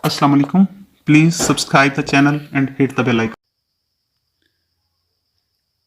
Assalamu alaikum. Please subscribe the channel and hit the bell icon.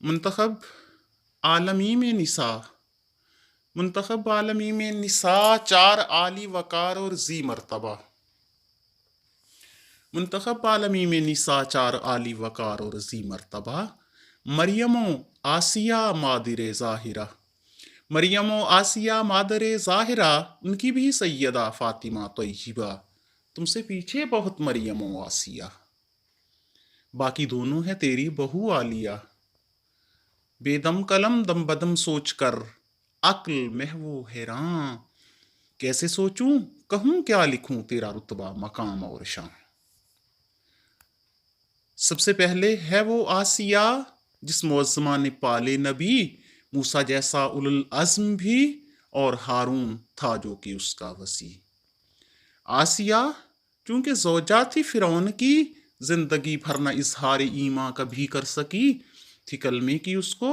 منتخب عالمی میں نسا منتخب عالمی میں نسا، چار عالی وقار اور ذی مرتبہ۔ منتخب عالمی میں نسا، چار عالی وقار اور ذی مرتبہ۔ مریم و آسیہ مادر ظاہرہ، مریم و آسیہ مادر ظاہرہ، ان کی بھی سیدہ فاطمہ طیبہ، تم سے پیچھے بہت مریم و آسیہ، باقی دونوں ہے تیری بہو عالیہ۔ بے دم قلم دم بدم سوچ کر عقل محو حیراں، کیسے سوچوں کہوں کیا لکھوں تیرا رتبہ مقام اور شان۔ سب سے پہلے ہے وہ آسیہ جس معظمہ نے پالے نبی، موسیٰ جیسا اولو العزم بھی اور ہارون تھا جو کہ اس کا وسیع۔ آسیہ چونکہ زوجہ تھی فرعون کی، زندگی بھر نہ اظہار ایمان کبھی کر سکی، تھی کلمے کی اس کو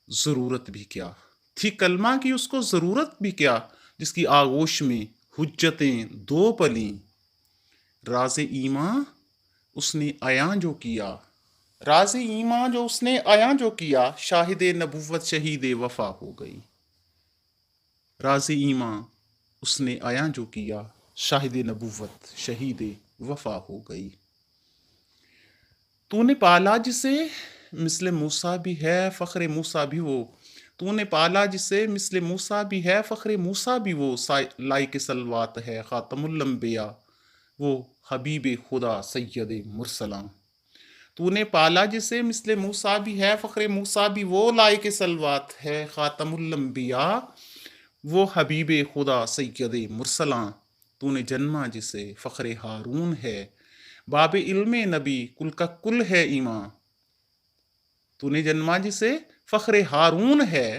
ضرورت بھی کیا، تھی کلمہ کی اس کو ضرورت بھی کیا، جس کی آغوش میں حجتیں دو پلیں۔ راز ایمان اس نے عیاں جو کیا، راز ایمان جو اس نے عیاں جو کیا، شاہد نبوت شہید وفا ہو گئی۔ راز ایمان اس نے عیاں جو کیا، شاہد نبوت شہید وفا ہو گئی۔ تو نے پالا جسے مثل موسیٰ بھی ہے فخر موسیٰ بھی وہ، تو نے پالا جسے مثل موسیٰ بھی ہے فخر موسیٰ بھی وہ، لائق صلوات ہے خاتم الانبیاء، وہ حبیب خدا سید مرسلاں۔ تو نے پالا جسے مثل موسیٰ بھی ہے فخر موسیٰ بھی وہ، لائق صلوات ہے خاتم الانبیاء، وہ حبیب خدا سید مرسلاں۔ تو نے جنما جسے فخر ہارون ہے، باب علم نبی کل کا کل ہے ایمان۔ تو نے جنما جسے فخر ہارون ہے،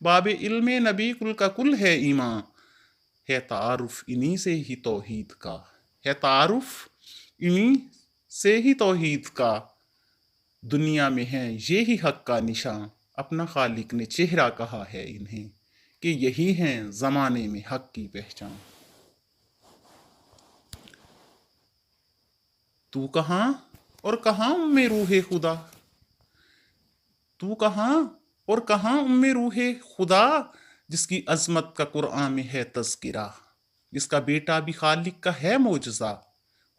باب علم نبی کل کا کل ہے ایمان۔ ہے تعارف انہی سے ہی توحید کا، ہے تعارف انہی سے ہی توحید کا، دنیا میں ہے یہی حق کا نشان، اپنا خالق نے چہرہ کہا ہے انہیں کہ یہی ہیں زمانے میں حق کی پہچان۔ تو کہاں اور کہاں ام روح خدا، تو کہاں اور کہاں ام روح خدا، جس کی عظمت کا قرآن میں ہے تذکرہ، جس کا بیٹا بھی خالق کا ہے معجزہ،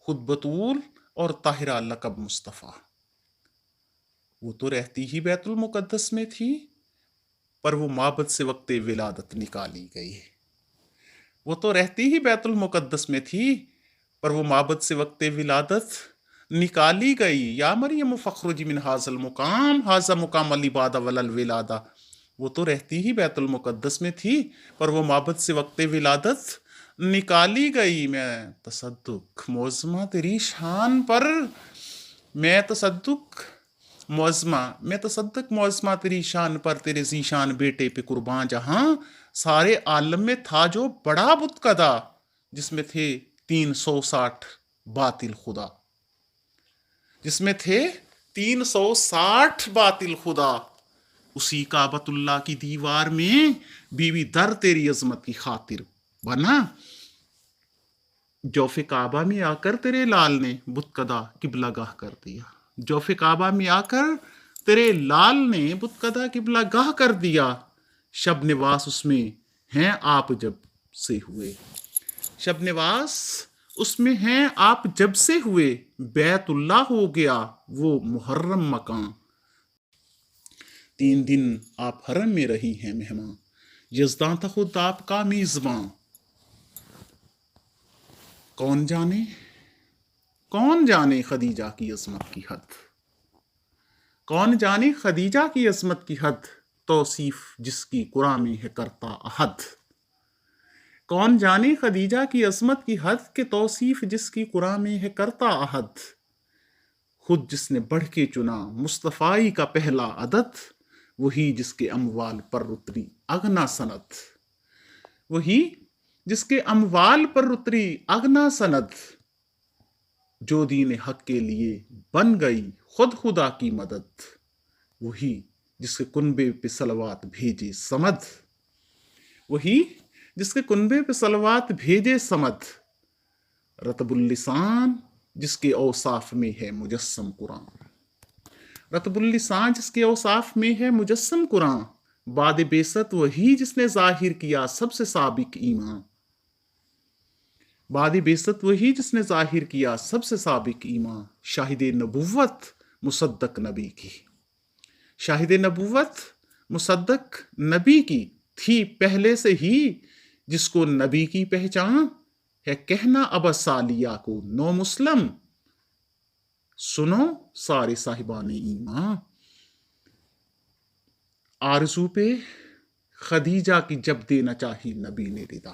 خود بطول اور طاہرہ لقب مصطفیٰ۔ وہ تو رہتی ہی بیت المقدس میں تھی، پر وہ مابد سے وقت ولادت نکالی گئی۔ وہ تو رہتی ہی بیت المقدس میں تھی، پر وہ مابد سے وقت ولادت نکالی گئی۔ یا مریم فخرجی من حاذا المقام، حاذا مقام العبادہ والولادہ۔ وہ تو رہتی ہی بیت المقدس میں تھی، پر وہ مابد سے وقت ولادت نکالی گئی۔ میں تصدق معظمہ تیری شان پر، میں تصدق معظمہ تیری شان پر، تیرے ذیشان بیٹے پہ قرباں جہاں، سارے عالم میں تھا جو بڑا بت کدا، جس میں تھے 360 باطل خدا، جس میں تھے 360 باطل خدا۔ اسی کعبۃ اللہ کی دیوار میں بیوی در تیری عظمت کی خاطر بنا، جوف کعبہ میں آ کر تیرے لال نے بت کدا قبلہ گاہ کر دیا، جوف کعبہ میں آ کر تیرے لال نے بت کدا قبلہ گاہ کر دیا۔ شب نواس اس میں ہیں آپ جب سے ہوئے، شب نواس اس میں ہیں آپ جب سے ہوئے، بیت اللہ ہو گیا وہ محرم مکان۔ 3 دن آپ حرم میں رہی ہیں مہمان، یزداں تھا خود آپ کا میزباں۔ کون جانے خدیجہ کی عظمت کی حد، کون جانے خدیجہ کی عظمت کی حد، توصیف جس کی قرآن میں ہے کرتا احد۔ کون جانے خدیجہ کی عظمت کی حد، کہ توصیف جس کی قرآن میں ہے کرتا احد۔ خود جس نے بڑھ کے چنا مصطفی کا پہلا عدد، وہی جس کے اموال پر اتری اغنا سند، وہی جس کے اموال پر اتری اغنا سند، جو دین حق کے لیے بن گئی خود خدا کی مدد، وہی جس کے کنبے پہ صلوات بھیجے سمد، وہی جس کے کنبے پہ صلوات بھیجے سمد، رتب اللسان جس کے اوصاف میں ہے مجسم قرآن، رتب اللسان جس کے اوصاف میں ہے مجسم قرآن، بعد بعثت وہی جس نے ظاہر کیا سب سے سابق ایمان، بعد بعثت وہی جس نے ظاہر کیا سب سے سابق ایمان، شاہد نبوت مصدق نبی کی، شاہد نبوت مصدق نبی کی تھی پہلے سے ہی، جس کو نبی کی پہچان ہے کہنا ابا سالیہ کو نو مسلم، سنو سارے صاحبان ایمان، آرزو پہ خدیجہ کی جب دینا چاہی نبی نے ردا،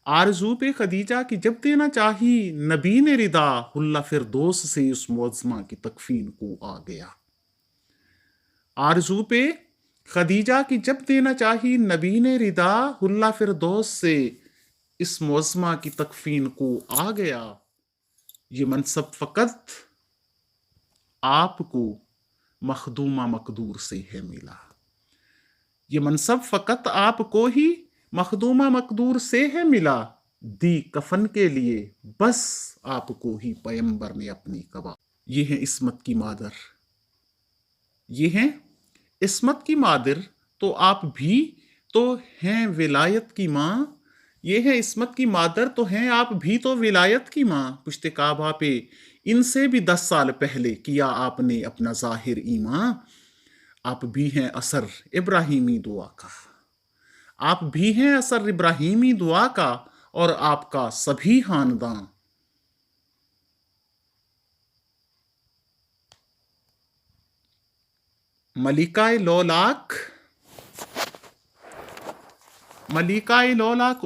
آرزو پہ خدیجہ کی جب دینا چاہی نبی نے ردا، حلہ فردوس سے اس معظمہ کی تکفین کو آ گیا، آرزو پہ خدیجہ کی جب دینا چاہی نبی نے ردا، حلہ فردوس سے اس معظمہ کی تکفین کو آ گیا، یہ منصب فقط آپ کو مخدومہ مقدور سے ہے ملا، یہ منصب فقط آپ کو ہی مخدومہ مقدور سے ہے ملا، دی کفن کے لیے بس آپ کو ہی پیمبر نے اپنی کبا، یہ ہیں عصمت کی مادر، یہ ہیں عصمت کی مادر، تو آپ بھی تو ہیں ولایت کی ماں، یہ ہے عصمت کی مادر تو ہیں آپ بھی تو ولایت کی ماں، پشت کعبہ پہ ان سے بھی 10 سال پہلے کیا آپ نے اپنا ظاہر ایمان، آپ بھی ہیں اثر ابراہیمی دعا کا، آپ بھی ہیں اثر ابراہیمی دعا کا، اور آپ کا سبھی خاندان ملکہ لولاک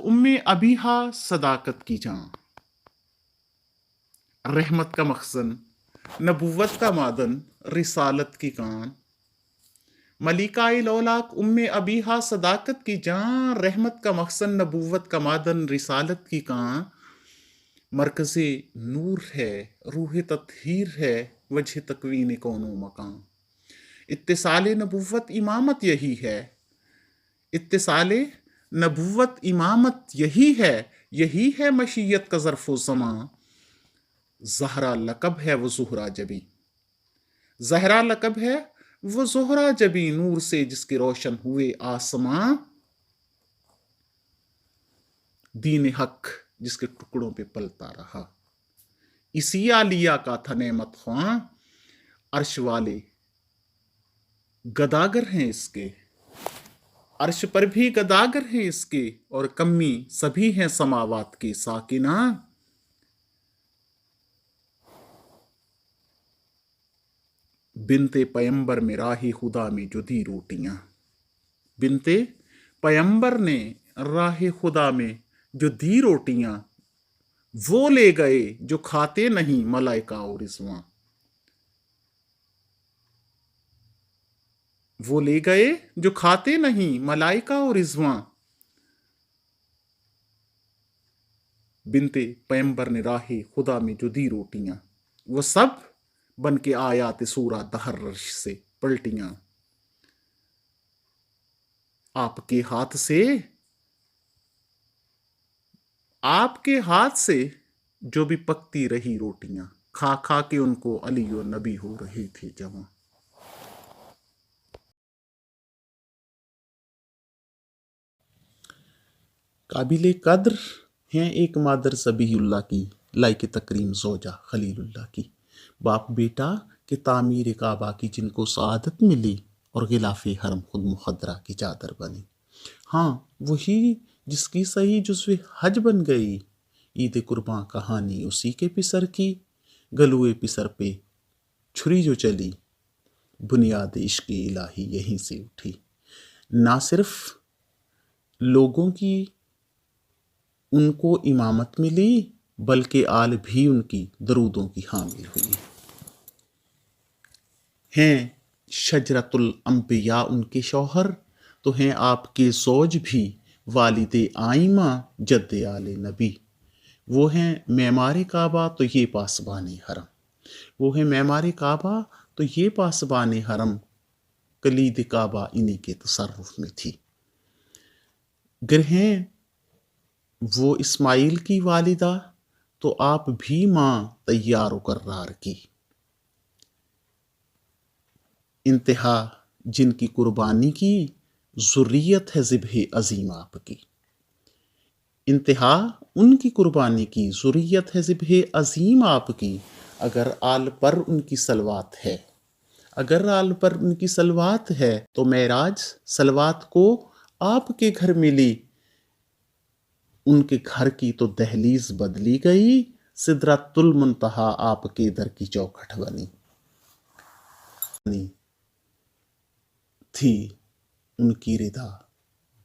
ام ابیہا صداقت کی جان، رحمت کا مخزن نبوت کا معدن رسالت کی کان، ملکہ لولاک ام ابیہا صداقت کی جان، رحمت کا مخزن نبوت کا معدن رسالت کی کان، مرکز نور ہے روح تطہیر ہے وجہ تکوین کون و مکان، اتصال نبوت امامت یہی ہے، اتصال نبوت امامت یہی ہے مشیت کا ظرف و زمان، زہرا لقب ہے وہ زہرا جبی، زہرا لقب ہے وہ زہرا جبی، نور سے جس کے روشن ہوئے آسمان، دین حق جس کے ٹکڑوں پہ پلتا رہا، اسی عالیہ کا تھا نعمت خواں، عرش والے گداگر ہیں اس کے، عرش پر بھی گداگر ہیں اس کے، اور کمی سبھی ہیں سماوات کے ساکنان، بنتے پیمبر میں راہ خدا میں جو دی روٹیاں، بنتے پیمبر نے راہ خدا میں جو دی روٹیاں، وہ لے گئے جو کھاتے نہیں ملائکہ اور رضواں، وہ لے گئے جو کھاتے نہیں ملائکہ اور رضواں، بنتے پیمبر نے راہ خدا میں جو دی روٹیاں، وہ سب بن کے آیات سورہ دہر رش سے پلٹیاں، آپ کے ہاتھ سے جو بھی پکتی رہی روٹیاں، کھا کھا کے ان کو علی و نبی ہو رہے تھے جوان۔ قابل قدر ہیں ایک مادر ذبیح اللہ کی، لائق تکریم زوجہ خلیل اللہ کی، باپ بیٹا کہ تعمیر کعبہ کی جن کو سعادت ملی، اور غلاف حرم خود مخدرہ کی چادر بنی، ہاں وہی جس کی صحیح جزو حج بن گئی، عید قرباں کہانی اسی کے پسر کی، گلوئے پسر پہ چھری جو چلی، بنیاد عشق الہی یہیں سے اٹھی، نہ صرف لوگوں کی ان کو امامت ملی، بلکہ آل بھی ان کی درودوں کی حامل ہوئی، ہیں شجرۃ الانبیاء ان کے شوہر تو ہیں آپ کے زوج بھی والد آئمہ جد آل نبی، وہ ہیں معمار کعبہ تو یہ پاسبان حرم، وہ ہیں معمار کعبہ تو یہ پاسبان حرم، کلید کعبہ انہی کے تصرف میں تھی۔ گر ہیں وہ اسماعیل کی والدہ تو آپ بھی ماں تیار و قرار کی، انتہا جن کی قربانی کی ذریت ہے ذبح عظیم آپ کی، انتہا ان کی قربانی کی ذریت ہے ذبح عظیم آپ کی۔ اگر آل پر ان کی صلوات ہے، اگر آل پر ان کی صلوات ہے تو معراج صلوات کو آپ کے گھر ملی، ان کے گھر کی تو دہلیز بدلی گئی، سدرۃ المنتہا آپ کے در کی چوکھٹ بنی تھی ان کی رضا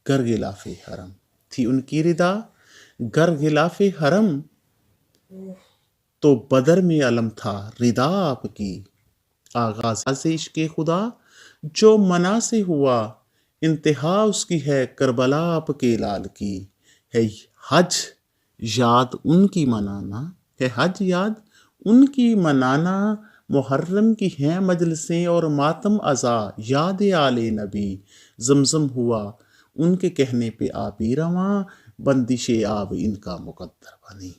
گر غلاف حرم، تھی ان کی رضا گر غلاف حرم، تو بدر میں علم تھا رضا آپ کی۔ آغاز سے عشق خدا جو منا سے ہوا، انتہا اس کی ہے کربلا آپ کے لال کی، ہے حج یاد ان کی منانا، ہے حج یاد ان کی منانا، محرم کی ہیں مجلسیں اور ماتم ازا یاد آل نبی، زمزم ہوا ان کے کہنے پہ آبی رواں، بندش آب ان کا مقدر بنی۔